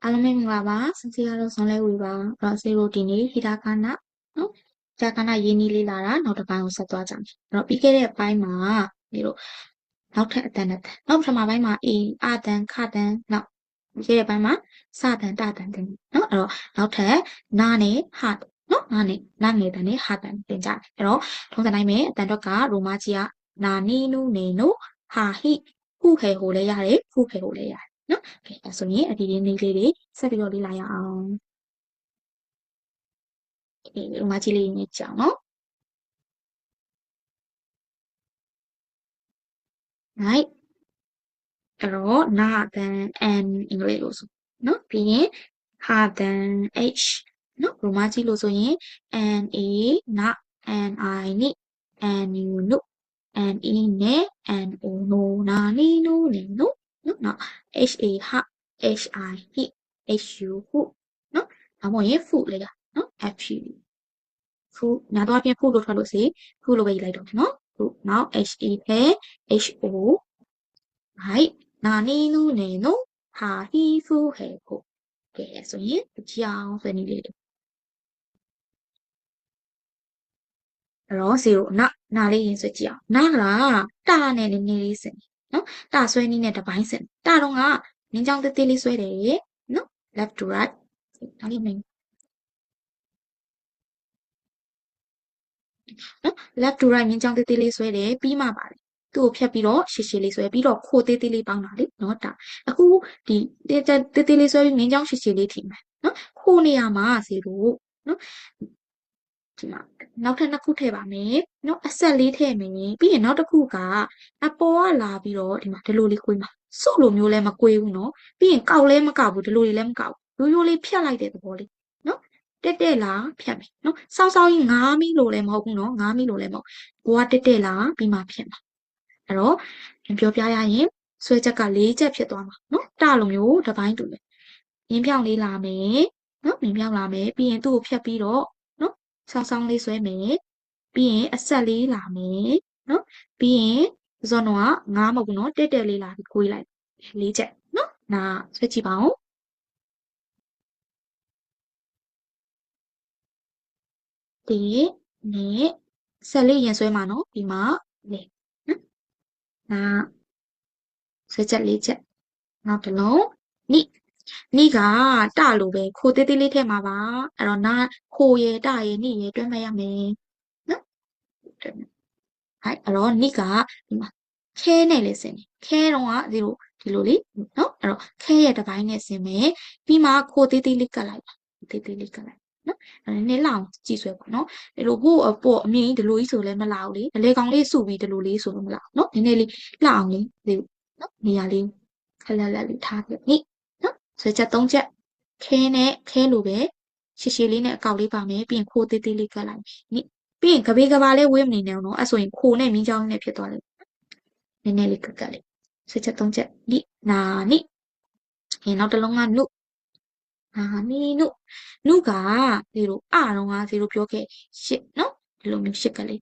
အားလုံးပဲမင်္ဂလာပါစင်စီကတော့ဇွန်လဲဝေပါအဲ့တော့0ဒီနေ့ဟီတာခဏနော်ဟီတာခဏရင်းနှီးလေးလာတာနောက်တစ်ပိုင်းကိုဆက်သွားကြမယ်အဲ့တော့ပြီးခဲ့တဲ့အပိုင်းမှာဒီလိုနောက်ထပ်အတန်နဲ့နောက်ပထမပိုင်းမှာအတန်ခတန်နောက်ပြီးခဲ့တဲ့အပိုင်းမှာစတန်တတန်တင်နော်အဲ့တော့နောက်ထပ်နာနဲ့ဟာနော်နာငယ်တန်နဲ့ဟာတန်တင်ကြတယ်အဲ့တော့ထုံးစံတိုင်းပဲအတန်တော့ကရိုမာကြီးကနာနီနုနေနုဟာဟိခုခဲဟိုလဲရတယ်ခုခဲဟိုလဲရတယ်နော်ကဲအဲဆိုရင်အဒီဒီနေ့လေးတွေဆက်ပြီးတော့လေ့လာရအောင်ဒီမှာကြည့်လေးနေကြအောင်နော် right အဲ့တော့နာတန် n အင်္ဂလိပ်လို့ဆိုနော်ပြီးရင်ဟာတန် h နော်ရိုမာကြီးလို့ဆိုရင် n a နာ n i နိ n u နု n e နဲ့ n o နိုနာနီနုနေနုနော်နော် h a ဟာ h i ဟိ h u ဟုနော်ဒါမှမဟုတ်ရင် ဖုလေကနော် f u ဖုညာတော့အပြင်ဖုလို့ထွက်လို့စီဖုလို့ပဲရေးလိုက်တော့မယ်နော်ဖုနောက် h e ဖဲ h o right နာနီနုနေနုဟာဟီဖုဟဲဖုကဲဆိုရင်ကြောင်ဆိုနေလေးအဲ့တော့0နာလေးရင်ဆွဲကြည့်အောင်နာကတာနဲ့နည်းနည်းလေးစင်နော်တာဆွဲနည်းနဲ့တစ်ပိုင်းစင်တာတော့ကနင်းကြောင်တေးသေးလေးဆွဲတယ်နော် left to right ဒါလေးမင်းနော် left to right မြင်းကြောင်တေးသေးလေးဆွဲတယ်ပြီးမှပါတယ်သူ့ကိုဖြတ်ပြီးတော့ရှည်ရှည်လေးဆွဲပြီးတော့ခိုသေးသေးလေးပေါင်းတာလေနော်ဒါအခုဒီတေးသေးလေးဆွဲပြီးမြင်းကြောင်ရှည်ရှည်လေးထိမယ်နော်ခိုနေရမှာ0နော်ဒီမှာနောက်ထပ်နှစ်ခုထည့်ပါမယ်နော်အဆက်လေးထည့်မယ်ပြီးရင်နောက်တစ်ခုကအပေါ်ကလာပြီးတော့ဒီမှာဒီလိုလေးကွေးမှာစုပ်လိုမျိုးလည်းမကွေးဘူးနော်ပြီးရင်ကောက်လည်းမကောက်ဘူးဒီလိုလေးလည်းမကောက်ဘူးရိုးရိုးလေးဖြတ်လိုက်တဲ့သဘောလေးနော်တက်လာဖြတ်မယ်နော်စောင်းစောင်းကြီး9မိလို့လည်းမဟုတ်ဘူးနော်9မိလို့လည်းမဟုတ်ဘောကတက်လာပြီးမှဖြတ်မှာအဲ့တော့ပြောပြရရင်ဆွဲချက်က4ချက်ဖြစ်သွားမှာနော်တလိုမျိုးတစ်ပိုင်းတူတယ်ရင်းဖြောင်းလေးလာမယ်နော်ရင်းဖြောင်းလာမယ်ပြီးရင်သူ့ကိုဖြတ်ပြီးတော့နော်ဆောင်းဆောင်းလေးဆွဲမယ်ပြီးရင်အဆက်လေးလာမယ်နော်ပြီးရင်ဇွန်တော့9မဟုတ်ဘူးနော်တက်လေးလာပြီးကိုးလိုက်4ချက်နော်နာဆွဲကြည့်ပါဦးဒီနဲ့ဆက်လေးရင်ဆွဲမှာနော်ဒီမှာလေနော်နာဆွဲချက်4ချက်နောက်တစ်လုံးနိကတလို့ပဲခိုသေးသေးလေးထည့်မှာပါအဲ့တော့နာခိုရယ်တရယ်နိရယ်တွဲမဲ့ရမယ်နော်အဲ့တော့နိကဒီမှာခဲနဲ့လေးဆင်တယ်ခဲတော့ကဒီလိုလေးနော်အဲ့တော့ခဲရဲ့တစ်ပိုင်းနဲ့ဆင်မယ်ပြီးမှခိုသေးသေးလေးကတ်လိုက်ပါသေးသေးလေးကတ်လိုက်နော်အဲ့နည်းလောင်ကြည့်ဆွဲပါနော်ဒီလိုကိုအပေါ်အမြင်ဒီလိုကြီးဆိုလည်းမလာဘူးလေအလေကောင်လေးစုပြီးဒီလိုလေးဆိုလို့မလာဘူးနော်နည်းနည်းလေးလှအောင်လေးဒီနော်နေရာလေးခက်လက်လက်လေးထားပြနိနော်ဆွဲချက်3ချက်ခဲနဲ့ခဲလိုပဲရှည်ရှည်လေးနဲ့အကောက်လေးပါမယ်ပြီးရင်ခိုသေးသေးလေးကတ်လိုက်နိပြီးရင်ကဘေးကဘာလေးဝေးမနေနဲ့နော်အဲ့ဆိုရင်ခိုနဲ့မြင်းချောင်းနဲ့ဖြစ်သွားတယ်နည်းနည်းလေးကတ်ကတ်လေးဆွဲချက်3ချက်နိနာနိနောက်တစ်လုံးကနုနာနိနုကဒီလိုတော့က0ပြောခဲ့8နော်ဒီလိုမျိုး8ကလေး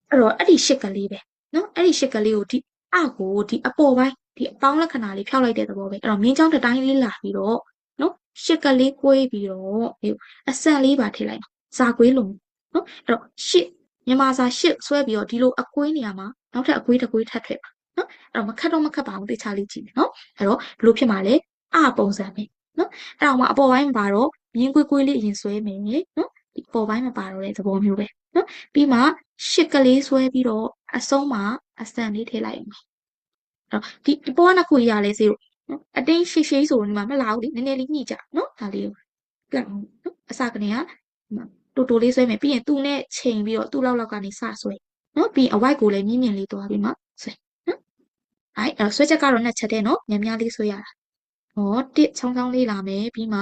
အဲ့တော့အဲ့ဒီ8ကလေးပဲနော်အဲ့ဒီ8ကလေးကိုဒီကိုဒီအပေါ်ပိုင်းဒီအပေါင်းလက္ခဏာလေးဖြောက်လိုက်တဲ့သဘောပဲအဲ့တော့မြင်းချောင်းတစ်တိုင်းလေးလာပြီးတော့နော်8ကလေးကွေးပြီးတော့ဒီအဆန်လေးပါထည့်လိုက်ဇာကွေးလုံးနော်အဲ့တော့8မြန်မာစာ8ဆွဲပြီးတော့ဒီလိုအကွေးနေရာမှာနောက်ထပ်အကွေးတစ်ကွေးထပ်ထည့်ပါနော်အဲ့တော့မခတ်တော့မခတ်ပါဘူးတေချာလေးကြည့်မယ်နော်အဲ့တော့ဘယ်လိုဖြစ်မှာလဲပုံစံပဲနော်အဲ့တော့မှအပေါ်ပိုင်းမှာပါတော့မြင်းကွေးကွေးလေးအရင်ဆွဲမယ်နော်ဒီပေါ်ပိုင်းမှာပါတော့တဲ့သဘောမျိုးပဲနော်ပြီးမှ8ကလေးဆွဲပြီးတော့အဆုံးမှာအစံလေးထည့်လိုက်အောင်အဲ့တော့ဒီပေါ်ကနှစ်ခုကြီးရလဲ0နော်အတင်းရှိရှိဆိုတော့ဒီမှာမလာဘူးလေနည်းနည်းလေးညှိကြနော်ဒါလေးကိုကတ်အောင်နော်အစကနေကတိုလေးဆွဲမယ်ပြီးရင်သူ့နဲ့ချိန်ပြီးတော့သူ့လောက်ကနေစဆွဲနော်ပြီးရင်အဝိုက်ကိုလည်းမြင့်မြင့်လေးသွားပြီးမှဆွဲနော်အဲ့ဆွဲချက်ကတော့2ချက်တည်းနော်များများလေးဆွဲရတာဟောတစ်ချောင်းချောင်းလေးလာမယ်ပြီးမှ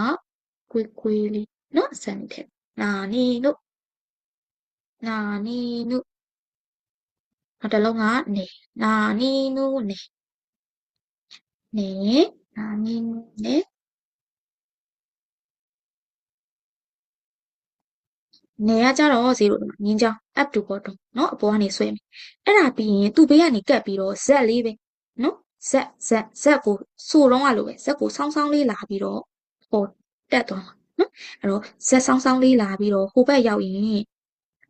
ကွေးလေးနော်အစံလေးထည့်နာနီနုနောက်တစ်လုံးကနေနာနီနုနေနာနီနုနေနေကကြတော့0ဒီမှာမြင်းချောင်း up to bottom เนาะအပေါ်ကနေဆွဲမယ်အဲ့ဒါပြီးရင်သူ့ဘေးကနေကတ်ပြီးတော့ z လေးပဲเนาะ ဇက်ကိုဆိုတော့ကလိုပဲဇက်ကိုစောင်းစောင်းလေးလာပြီးတော့ဟိုတက်သွားမှာနော်အဲ့တော့ဇက်စောင်းစောင်းလေးလာပြီးတော့ဟိုဘက်ရောက်ရင်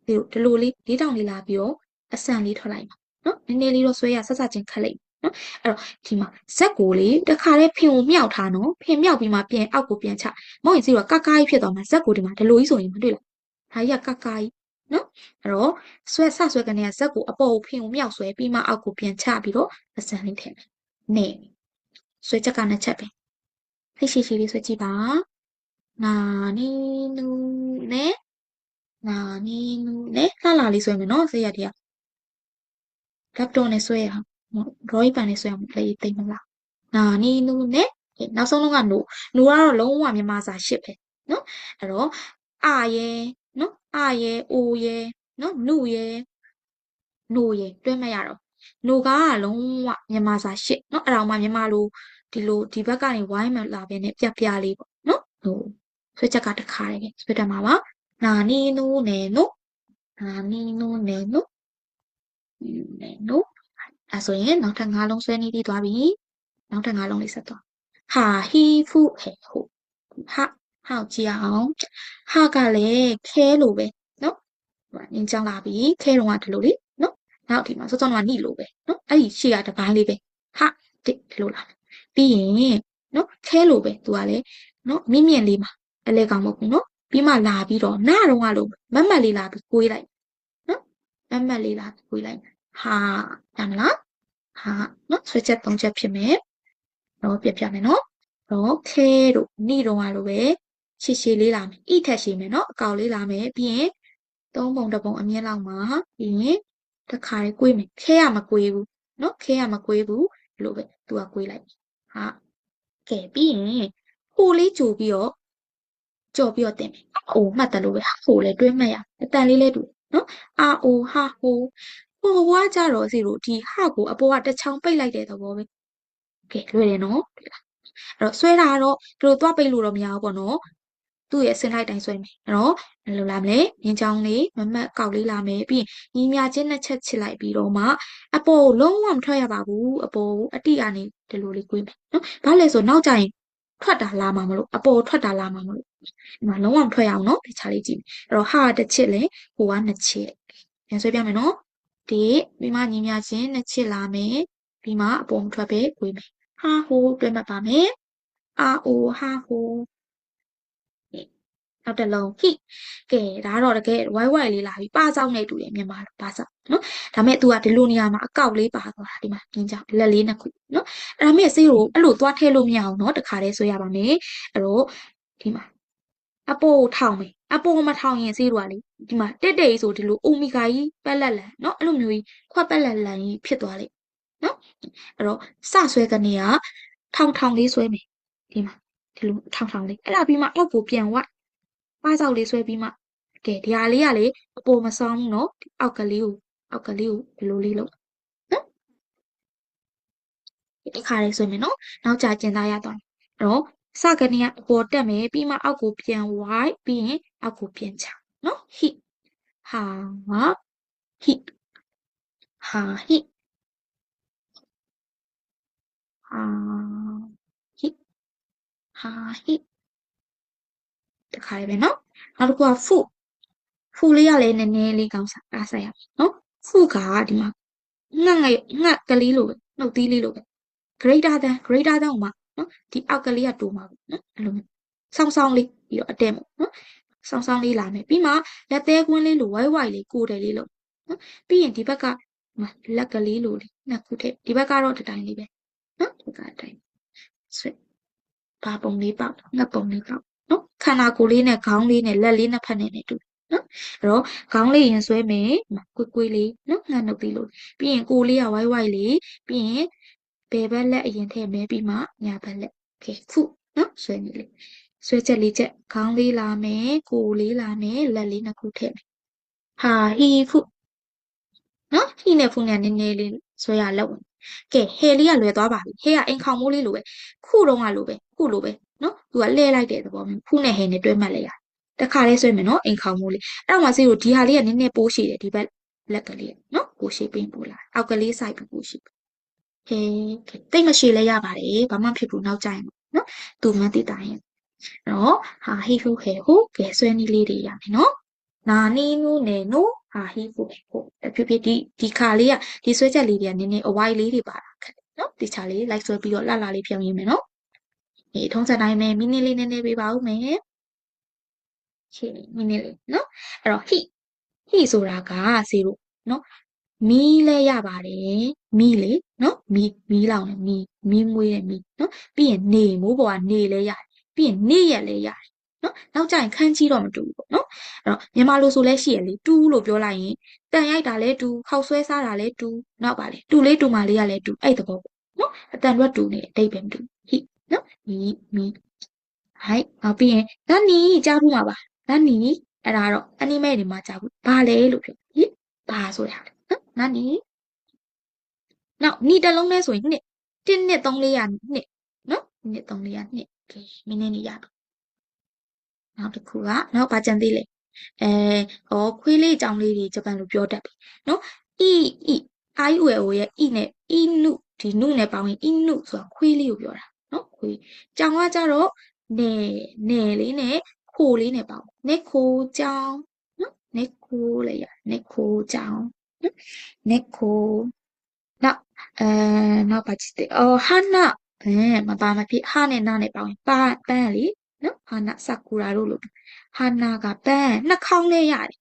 ဒီလိုလေးလေးတောင်လေးလာပြီးတော့အဆန်လေးထွက်လိုက်မှာနော်နည်းနည်းလေးတော့ဆွဲရဆက်ဆက်ချင်းခက်လိုက်နော်အဲ့တော့ဒီမှာဇက်ကိုလေတခါလေးဖင်ကိုမြောက်ထားနော်ဖင်မြောက်ပြီးမှပြန်အောက်ကိုပြန်ချမဟုတ်ရင်စီတော့ကကားကြီးဖြစ်သွားမှာဇက်ကိုဒီမှာဒီလိုကြီးဆိုရင်မတွေ့လားဒါကြီးကကကားကြီးနော်အဲ့တော့ဆွဲကနေကဇက်ကိုအပေါ်ကိုဖင်ကိုမြောက်ဆွဲပြီးမှအောက်ကိုပြန်ချပြီးတော့အဆန်လေးထည့်မယ်နေဆွဲချက်ကနှစ်ချက်ပဲဖိတ်ရှိရှိလေးဆွဲကြည့်ပါနာနီနူနဲ့နာနီနူနဲ့လှလေးဆွဲမယ်နော်ဆေးရတည်းက laptop နဲ့ဆွဲရအောင် drawing ပန်နဲ့ဆွဲအောင်လေးသိမလားနာနီနူနဲ့နောက်ဆုံးလုံးကနိုကတော့လုံးဝမြန်မာစာရှစ်ပဲနော်အဲ့တော့အာရဲနော်အာရဲအိုရဲနော်နုရဲနိုရဲတွဲမရတော့နိုကလုံးဝမြန်မာစာရှစ်နော်အဲ့ဒါမှမြန်မာလိုဒီဘက်ကနေဝိုင်းမလာဘဲနဲ့ပြလေးပေါ့နော်နိုဆွဲချက်ကတခါရယ်ဆွဲတတ်မှာပါနာနီနူနဲ့နိုနာနီနူနဲ့နိုနဲ့နိုအဲ့ဆိုရင်နောက်ထပ်၅လုံးဆွဲနေပြီးသွားပြီနောက်ထပ်၅လုံးလေးဆက်သွားဟာဟီဖုဟဲဟုတ်ဟာဟောက်ကြည့်အောင်ဟာကလည်းခဲလိုပဲနော်နင်းချလာပြီခဲတော့ကဒီလိုလေနော်နောက်ဒီမှာစောစောကနိလိုပဲနော်အဲ့ဒီရှေ့ကတပိုင်းလေးပဲဟာဒီလိုလာပြီးရင်နော်ခဲလိုပဲသူကလည်းနော်မြင့်လေးမှာအလဲကောင်မဟုတ်ဘူးနော်ပြီးမှလာပြီးတော့နာတော့ကလို့မတ်လေးလာပြီးကိုးလိုက်နော်မတ်လေးလာပြီးကိုးလိုက်ဟာတမ်းမလားဟာနော်ဆွဲချက်၃ချက်ဖြစ်မယ်တော့ပြမယ်နော်တော့ခဲတို့နိတော့ကလိုပဲရှည်လေးလာမယ်ဣထက်ရှည်မယ်နော်အကောင်လေးလာမယ်ပြီးရင်၃ပုံတစ်ပုံအမြင့်လောက်မှာပြီးရင်တစ်ခါလေးကွေးမယ်ခဲရမကွေးဘူးနော်ခဲရမကွေးဘူးလို့ပဲသူကကွေးလိုက်ဟာကဲပြီးရင်ဟိုလေးကြိုပြီးတော့ကြော်ပြီးတော့တင်မယ်အိုမှတ်တယ်လို့ပဲဟိုလည်းတွင်းမှတ်ရအတန်လေးလဲတူနော်အာအိုဟာဟိုကကြတော့စီတို့ဒီဟာကိုအပေါ်ကတစ်ချောင်းပိတ်လိုက်တဲ့သဘောပဲကဲလွယ်တယ်နော်အဲ့တော့ဆွဲတာကတော့တို့သွားပိတ်လို့တော့မရဘူးပေါ့နော်သူ့ရဲ့စင်လိုက်တိုင်းဆွဲမယ်အဲ့တော့ဘယ်လိုလာမလဲမြင်းချောင်းလေးမမတ်ကောက်လေးလာမယ်ပြီးရင်ညီမြချင်းနှစ်ချက်ချစ်လိုက်ပြီးတော့မှအပေါ်ကိုလုံးဝမထွက်ရပါဘူးအပေါ်ကိုအတိကနေဒီလိုလေးကွေးမယ်နော်ဘာလဲဆိုနောက်ကျရင်ထွက်တာလာမှာမလို့အပေါ်ထွက်တာလာမှာမလို့ဒီမှာလုံးဝမထွက်ရအောင်နော်ဒီချာလေးကြည့်အဲ့တော့ဟာတစ်ချစ်လေဟိုကနှစ်ချစ်ပြန်ဆွဲပြမယ်နော်ဒီပြီးမှညီမြချင်းနှစ်ချစ်လာမယ်ပြီးမှအပေါ်မထွက်ပဲကွေးမယ်ဟာဟိုတွဲမှတ်ပါမယ်အာအိုဟာဟိုနောက်တစ်လုံးဟိကဲဒါတော့တကယ်ဝိုင်းဝိုင်းလေးလာပြီပါဆောင်နေတူတယ်မြန်မာလိုပါဆောင်နော်ဒါမဲ့ तू ကဒီလိုနေရာမှာအကောက်လေးပါသွားတာဒီမှာမြင်ကြလက်လေးနှစ်ခုနော်အဲ့ဒါမဲ့ဆေးကိုအဲ့လိုသွားထည့်လို့မရအောင်နော်တခါတည်းဆွဲရပါမယ်အဲ့တော့ဒီမှာအပေါ်ကိုထောင်မယ်အပေါ်မထောင်ရင်ဆေးတို့ကလေဒီမှာတက်တက်ကြီးဆိုဒီလိုအိုမီဂါကြီးပက်လက်လန်နော်အဲ့လိုမျိုးကြီးခွက်ပက်လက်လန်ကြီးဖြစ်သွားလိမ့်နော်အဲ့တော့စဆွဲကနေကထောင်လေးဆွဲမယ်ဒီမှာဒီလိုထောင်လေးအဲ့ဒါပြီးမှအောက်ကိုပြန်ဝတ်ပါးစောက်လေးဆွဲပြီးမှကဲဒီဟာလေးကလေအပေါ်မဆောင်ဘူးနော်အောက်ကလေးကိုဒီလိုလေးလုပ်နော်ဒီခါလေးဆွဲမယ်နော်နောက်ကြကျင်သားရသွားတယ်အဲ့တော့စကနေကအပေါ်တက်မယ်ပြီးမှအောက်ကိုပြန်ဝိုက်ပြီးရင်အောက်ကိုပြန်ချနော်ဟိဟာဟိဟာဟိဟာဟိဟာဟိတခါလေးပဲနော်နောက်တစ်ခုကဖူလေးကလည်းနည်းနည်းလေးကောင်းစားအားဆိုင်ရမယ်နော်ဖူကဒီမှာငှက်ကလေးလိုပဲနှုတ်သီးလေးလိုပဲ greater than ဟိုမှာနော်ဒီအောက်ကလေးကတိုးမှာပေါ့နော်အဲ့လိုမျိုးဆောင်းလေးပြီးတော့အတဲမို့နော်ဆောင်းလေးလာမယ်ပြီးမှလက်သေးကွင်းလေးလိုဝိုင်းလေးကိုတယ်လေးလို့နော်ပြီးရင်ဒီဘက်ကလက်ကလေးလိုလေးနှစ်ခုထည့်ဒီဘက်ကတော့ဒီတိုင်းလေးပဲနော်ဒီကအတိုင်းဆွဲဘာပုံလေးပေါက်ငှက်ပုံလေးပေါက်နော်ခန္ဓာကိုယ်လေးနဲ့ခေါင်းလေးနဲ့လက်လေးနှစ်ဖက်နဲ့တူနော်အဲ့တော့ခေါင်းလေးရင်ဆွဲမယ်ကွေးလေးနော်ငှက်နှုတ်သေးလို့ပြီးရင်ကိုယ်လေးကဝိုင်းလေးပြီးရင်ဘယ်ဘက်လက်အရင်ထည့်မယ်ပြီးမှညာဘက်လက်ကဲခုနော်ဆွဲနေလေဆွဲချက်လေးချက်ခေါင်းလေးလာမယ်ကိုယ်လေးလာမယ်လက်လေးနှစ်ခုထည့်မယ်ဟာဟီခုနော်ဟီနဲ့ဖုန်နဲ့နည်းနည်းလေးဆွဲရလောက်ဝင်ကဲဟဲလေးကလွယ်သွားပါပြီဟဲကအိမ်ခေါင်မိုးလေးလိုပဲခုတုံးကလိုပဲခုလိုပဲနော်သူကလှဲလိုက်တဲ့သဘောမျိုးဖုနဲ့ဟဲနဲ့တွဲမှတ်လိုက်ရတခါလေးဆွဲမယ်နော်အိမ်ခေါင်မိုးလေးအဲ့တော့မှစီကိုဒီဟာလေးကနည်းနည်းပိုးရှိတယ်ဒီဘက်လက်ကလေးနော်ပိုးရှိပင်းပိုးလာအောက်ကလေးစိုက်ပြီးပိုးရှိ ဟဲတိတ်မရှိလဲရပါတယ်ဘာမှဖြစ်ဘူးနောက်ကြရင်နော်သူမှသိတာရင်တော့ဟာဟိဟုဟဲဟုကဲဆွဲနည်းလေးတွေရမယ်နော်နာနီနူနေနူဟာဟိဟုဟဲဟုဖြစ်ဖြစ်ဒီခါလေးကဒီဆွဲချက်လေးတွေကနည်းနည်းအဝိုင်းလေးတွေပါတာခက်နော်ဒီချာလေးလိုက်ဆွဲပြီးတော့လှလှလေးဖြောင်းရင်းမယ်နော်ဒီထုံးစံတိုင်းပဲမိနစ်လေးနည်းနည်းပေးပါဦးမယ်ရှင်းမိနစ်လေးနော်အဲ့တော့ဟိဆိုတာက0နော်မီးလဲရပါတယ်မီးလေနော်မီးလောင်တယ်မီးမွေးတယ်မီးနော်ပြီးရင်နေမိုးပေါ်ကနေလဲရတယ်ပြီးရင်နေရက်လဲရတယ်နော်နောက်ကျရင်ခန်းကြီးတော့မတူဘူးပေါ့နော်အဲ့တော့မြန်မာလိုဆိုလဲရှိရလေတူးလို့ပြောလိုက်ရင်တန်ရိုက်တာလဲတူခောက်ဆွဲစားတာလဲတူနောက်ပါလေတူလေးတူမလေးကလဲတူအဲ့တဘောပေါ့နော်အတန်တွက်တူနေအတိတ်ပဲမတူဟိနော်မီဟိုက်နောက်ပြီးရင်ဒါနီကြားဘူးမှာပါဒါနီအဲ့ဒါတော့အနိမဲတွေမှာကြားဘူးဘာလဲလို့ပြောဟိဘာဆိုရလဲနော်ဒါနီနောက်နီတစ်လုံးလဲဆိုရင်နှစ်1နှစ်3 400နှစ်နော်နှစ်3 400နှစ်โอเคမင်းနေရတော့နောက်တစ်ခုကနောက်ဘာကြံသေးလဲခွေးလေးကြောင်လေးတွေဂျပန်လိုပြောတတ်ပြီနော်အီအိုင်ဝဲအိုရဲ့အီနဲ့အီနုဒီနုနဲ့ပေါင်းရင်အီနုဆိုတာခွေးလေးကိုပြောတာနော်ခွေးကြောင်ကကြတော့နယ်လေးနဲ့ခိုလေးနဲ့ပေါင်းနေခိုကြောင်နော်နေခိုလေးရနေခိုကြောင်နော်နေခိုနောက်နောက်ပါကြည့်တယ်ဟာနာမပါမဖြစ်ဟာနဲ့နာနဲ့ပေါင်းရင်ပန်းလေနော်ဟာနာဆာကူရာတို့လို့ဟာနာကပန်းနှာခေါင်းနဲ့ရတယ်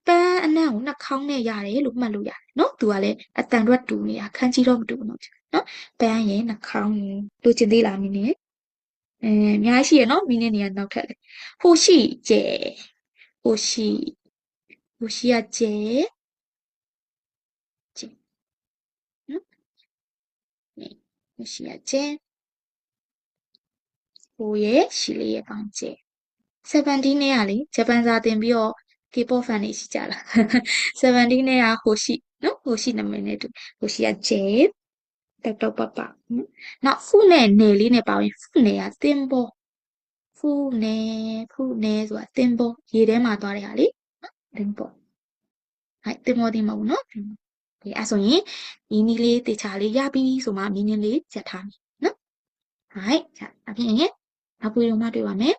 ပန်းအနံ့ကိုနှာခေါင်းနဲ့ရတယ်လို့မှတ်လို့ရတယ်နော်သူကလည်းအတန်တွက်တူနေတာခန်းကြီးတော့မတူဘူးနော်ပန်းရဲ့နှာခေါင်းလိုချင်သေးလားမင်းနေအများကြီးရှိရနော်မင်းနေနေရနောက်ထပ်လေဟိုရှိကျဲဟိုရှိရကျဲနော်ဟိုရှိရကျဲဟိုရဲ့ရှိလေးရဲ့ပေါင်းကျဲ17နဲ့ကလေဂျပန်စာသင်ပြီးတော့ K-pop fan တွေရှိကြလား17နဲ့ကဟိုရှိနော်ဟိုရှိနာမည်နဲ့တူဟိုရှိကဂျဲတက်တော့ပပနောက်ဖုနဲ့နယ်လေးနဲ့ပေါင်းရင်ဖုနယ်ကသင်္ဘောဖုနယ်ဆိုတာသင်္ဘောရေထဲမှာသွားတဲ့ဟာလေသင်္ဘောဟဲ့သင်္ဘောဒီမဟုတ်နော်ဒီအဲ့ဆိုရင်မီနီလေးတေချာလေးရပြီဆိုမှမီနီလေးချက်ထားမယ်နော်ဟဲ့အပြင်နောက်ပြီးတော့မှတွေ့ပါမယ်